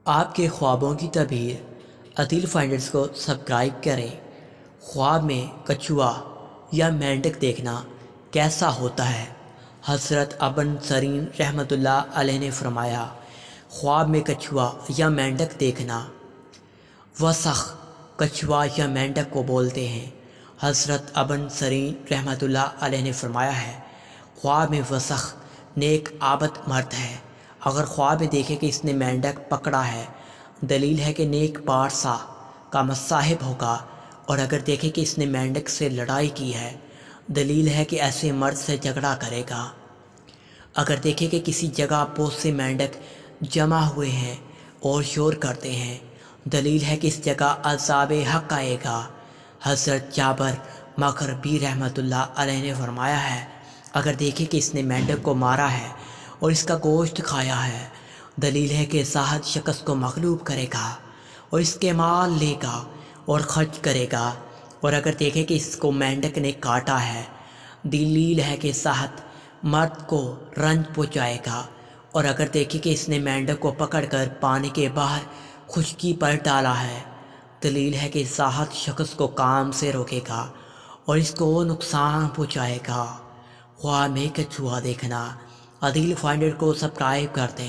آپ کے خوابوں کی تعبیر عدیل فائنڈرز کو سبسکرائب کریں۔ خواب میں کچھوا یا مینڈک دیکھنا کیسا ہوتا ہے؟ حضرت ابن سیرین رحمۃ اللہ علیہ نے فرمایا، خواب میں کچھوا یا مینڈک دیکھنا وسخ کچھوا یا مینڈک کو بولتے ہیں۔ حضرت ابن سیرین رحمۃ اللہ علیہ نے فرمایا ہے، خواب میں وسخ نیک عابد مرد ہے۔ اگر خواب میں دیکھے کہ اس نے مینڈک پکڑا ہے، دلیل ہے کہ نیک پارسا کا مصاحب ہوگا، اور اگر دیکھے کہ اس نے مینڈک سے لڑائی کی ہے، دلیل ہے کہ ایسے مرد سے جھگڑا کرے گا۔ اگر دیکھے کہ کسی جگہ بہت سے مینڈک جمع ہوئے ہیں اور شور کرتے ہیں، دلیل ہے کہ اس جگہ عذاب حق آئے گا۔ حضرت جابر مغربی رحمۃ اللہ علیہ نے فرمایا ہے، اگر دیکھے کہ اس نے مینڈک کو مارا ہے اور اس کا گوشت کھایا ہے، دلیل ہے کہ زاہد شخص کو مغلوب کرے گا اور اس کے مال لے گا اور خرچ کرے گا۔ اور اگر دیکھے کہ اس کو مینڈک نے کاٹا ہے، دلیل ہے کہ زاہد مرد کو رنج پہنچائے گا۔ اور اگر دیکھے کہ اس نے مینڈک کو پکڑ کر پانی کے باہر خشکی پر ڈالا ہے، دلیل ہے کہ زاہد شخص کو کام سے روکے گا اور اس کو نقصان پہنچائے گا۔ خواب میں کچھوا دیکھنا عدیل فائنڈر کو سبسکرائب کرتے ہیں۔